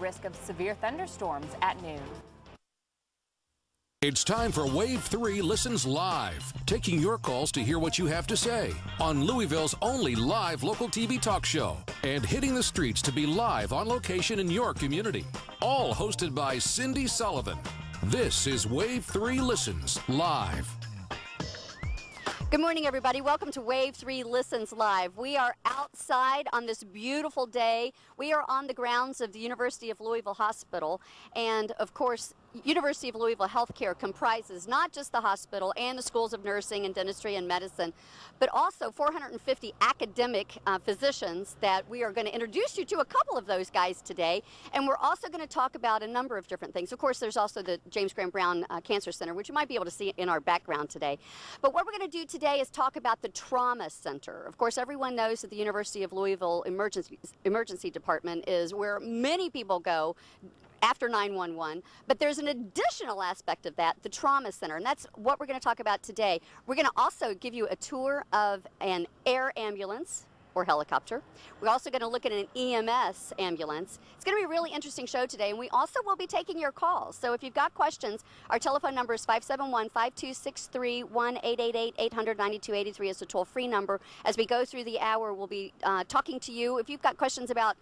Risk of severe thunderstorms at noon. It's time for Wave 3 Listens Live, taking your calls to hear what you have to say on Louisville's only live local TV talk show and hitting the streets to be live on location in your community. All hosted by Cindy Sullivan. This is Wave 3 Listens Live. Good morning, everybody. Welcome to Wave 3 Listens Live. We are outside on this beautiful day. We are on the grounds of the University of Louisville Hospital. And, of course, University of Louisville Healthcare comprises not just the hospital and the schools of nursing and dentistry and medicine, but also 450 academic physicians that we are going to introduce you to a couple of those guys today. And we're also going to talk about a number of different things. Of course, there's also the James Graham Brown Cancer Center, which you might be able to see in our background today. But what we're going to do today is talk about the Trauma Center. Of course, everyone knows that the University of Louisville Emergency Department is where many people go after 911, but there's an additional aspect of that, the Trauma Center, and that's what we're going to talk about today. We're going to also give you a tour of an air ambulance or helicopter. We're also going to look at an EMS ambulance. It's going to be a really interesting show today, and we also will be taking your calls. So if you've got questions, our telephone number is 571-5263, 1-888-800-9283 is the toll-free number. As we go through the hour, we'll be talking to you. If you've got questions about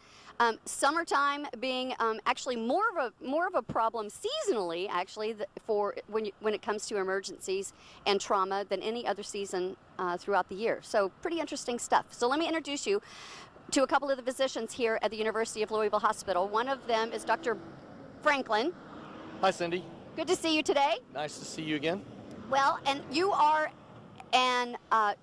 summertime being actually more of a problem seasonally, actually, for when it comes to emergencies and trauma than any other season throughout the year. So pretty interesting stuff. So let me introduce you to a couple of the physicians here at the University of Louisville Hospital. One of them is Dr. Franklin. Hi, Cindy. Good to see you today. Nice to see you again. Well, and you are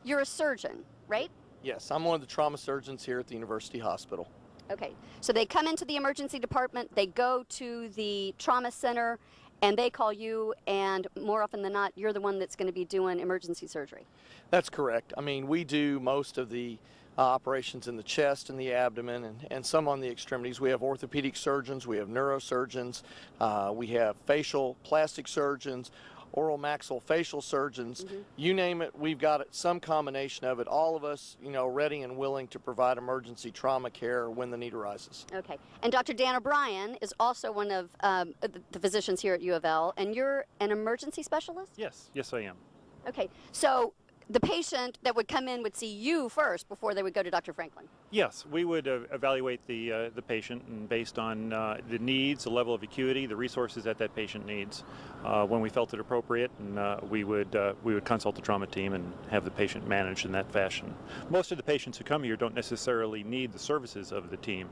you're a surgeon, right? Yes, I'm one of the trauma surgeons here at the University Hospital. Okay, so they come into the emergency department, they go to the trauma center, and they call you, and more often than not, you're the one that's going to be doing emergency surgery. That's correct. I mean, we do most of the operations in the chest and the abdomen and some on the extremities. We have orthopedic surgeons, we have neurosurgeons, we have facial plastic surgeons, oral maxillofacial surgeons, you name it, we've got some combination of it. All of us, you know, ready and willing to provide emergency trauma care when the need arises. Okay, and Dr. Dan O'Brien is also one of the physicians here at U of L, and you're an emergency specialist? Yes, I am. Okay, so the patient that would come in would see you first before they would go to Dr. Franklin? Yes, we would evaluate the patient, and based on the needs, the level of acuity, the resources that patient needs. When we felt it appropriate, and we would consult the trauma team and have the patient managed in that fashion. Most of the patients who come here don't necessarily need the services of the team,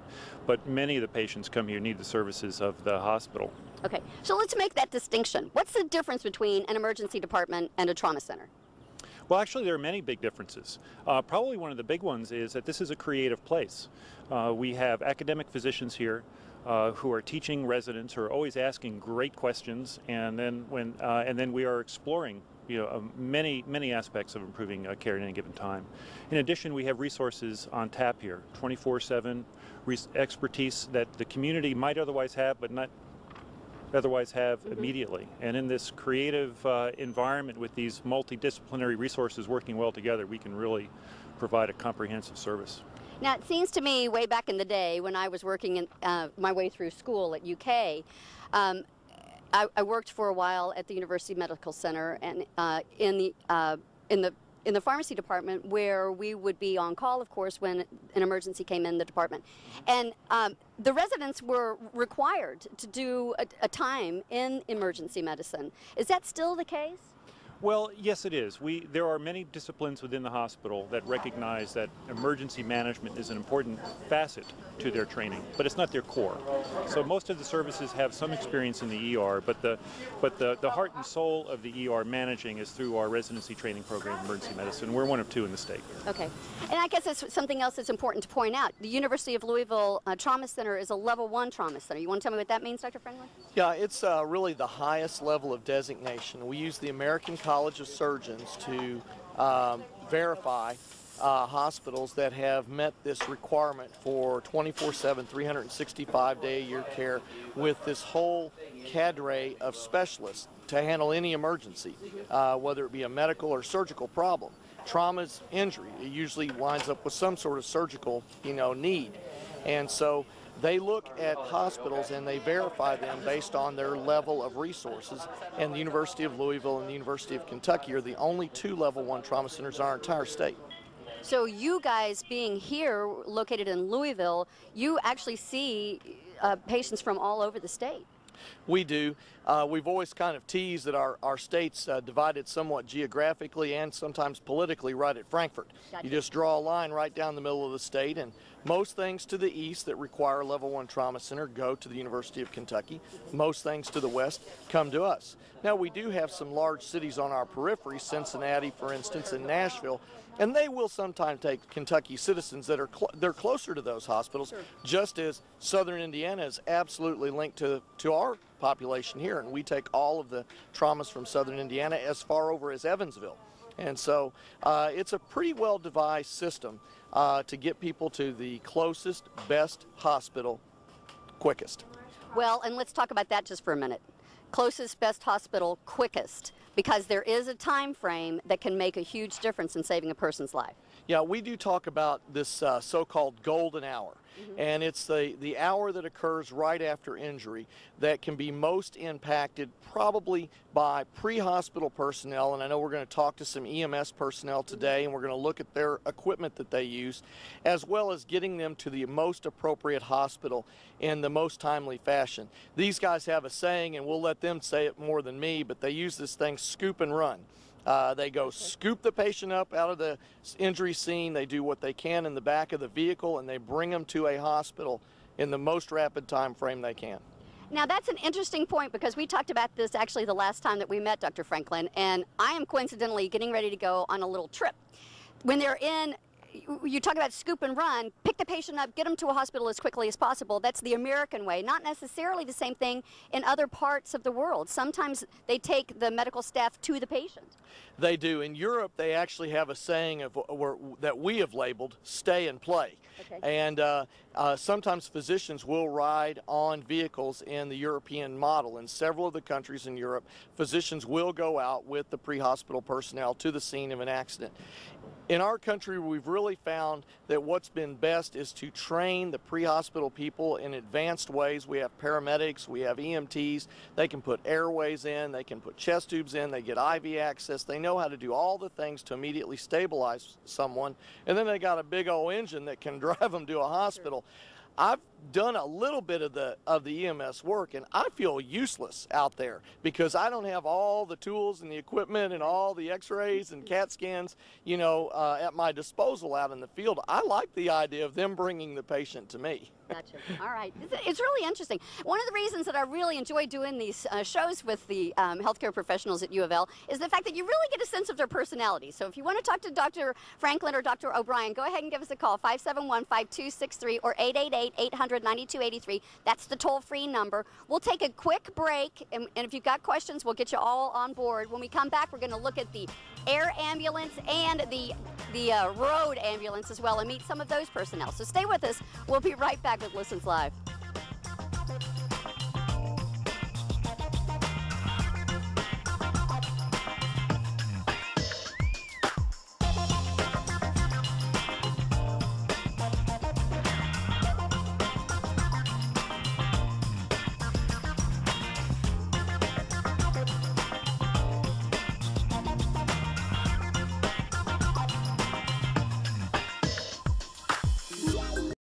but many of the patients come here need the services of the hospital. Okay, so let's make that distinction. What's the difference between an emergency department and a trauma center? Well, actually, there are many big differences. Probably one of the big ones is that this is a creative place. We have academic physicians here who are teaching residents, who are always asking great questions, and then we are exploring, you know, many aspects of improving care at any given time. In addition, we have resources on tap here, 24/7 expertise that the community might otherwise have, but not otherwise have immediately. And in this creative environment with these multidisciplinary resources working well together, we can really provide a comprehensive service. Now, it seems to me way back in the day when I was working in, my way through school at UK, I worked for a while at the University Medical Center and in the pharmacy department, where we would be on call, of course, when an emergency came in the department. And the residents were required to do a time in emergency medicine. Is that still the case? Well, yes, it is. There are many disciplines within the hospital that recognize that emergency management is an important facet to their training, but it's not their core. So most of the services have some experience in the ER, but the heart and soul of the ER managing is through our residency training program, emergency medicine. We're one of two in the state. Okay, and I guess that's something else that's important to point out. The University of Louisville Trauma Center is a level 1 trauma center. You want to tell me what that means, Dr. Franklin? Yeah, it's really the highest level of designation. We use the American College of Surgeons to verify hospitals that have met this requirement for 24/7, 365-day-a-year care with this whole cadre of specialists to handle any emergency, whether it be a medical or surgical problem. Trauma's injury. It usually winds up with some sort of surgical, need. And so They look at hospitals and they verify them based on their level of resources. And the University of Louisville and the University of Kentucky are the only 2 level 1 trauma centers in our entire state. So you guys being here, located in Louisville, you actually see patients from all over the state. We do. We've always kind of teased that our state's divided somewhat geographically and sometimes politically right at Frankfurt. Gotcha. You just draw a line right down the middle of the state, and most things to the east that require a level 1 trauma center go to the University of Kentucky. Most things to the west come to us. Now, we do have some large cities on our periphery, Cincinnati, for instance, and Nashville, and they will sometimes take Kentucky citizens that are they're closer to those hospitals, sure, just as Southern Indiana is absolutely linked to our population here, and we take all of the traumas from Southern Indiana as far over as Evansville. And so it's a pretty well devised system to get people to the closest, best hospital quickest. Well, and let's talk about that just for a minute. Closest, best hospital, quickest, because there is a time frame that can make a huge difference in saving a person's life. Yeah, we do talk about this so-called golden hour. And it's the hour that occurs right after injury that can be most impacted probably by pre-hospital personnel, and I know we're going to talk to some EMS personnel today, and we're going to look at their equipment that they use, as well as getting them to the most appropriate hospital in the most timely fashion. These guys have a saying, and we'll let them say it more than me, but they use this thing, scoop and run. They go scoop the patient up out of the injury scene, they do what they can in the back of the vehicle, and they bring them to a hospital in the most rapid time frame they can. Now that's an interesting point, because we talked about this actually the last time that we met, Dr. Franklin, and I am coincidentally getting ready to go on a little trip. When they're in, you talk about scoop and run, pick the patient up, get them to a hospital as quickly as possible. That's the American way, not necessarily the same thing in other parts of the world. Sometimes they take the medical staff to the patient. They do. In Europe, they actually have a saying that we have labeled stay and play. Okay. And sometimes physicians will ride on vehicles in the European model. In several of the countries in Europe, physicians will go out with the pre-hospital personnel to the scene of an accident. In our country, we've really found that what's been best is to train the pre-hospital people in advanced ways. We have paramedics, we have EMTs, they can put airways in, they can put chest tubes in, they get IV access, they know how to do all the things to immediately stabilize someone, and then they got a big old engine that can drive them to a hospital. I've done a little bit of the EMS work, and I feel useless out there because I don't have all the tools and the equipment and all the x-rays and CAT scans, you know, at my disposal out in the field. I like the idea of them bringing the patient to me. Gotcha. All right. It's really interesting. One of the reasons that I really enjoy doing these shows with the healthcare professionals at U of L is the fact that you really get a sense of their personality. So if you want to talk to Dr. Franklin or Dr. O'Brien, go ahead and give us a call, 571-5263 or 888-800-9283. That's the toll-free number. We'll take a quick break, and if you've got questions, we'll get you all on board. When we come back, we're going to look at the air ambulance and the road ambulance as well and meet some of those personnel. So stay with us. We'll be right back with Listens Live.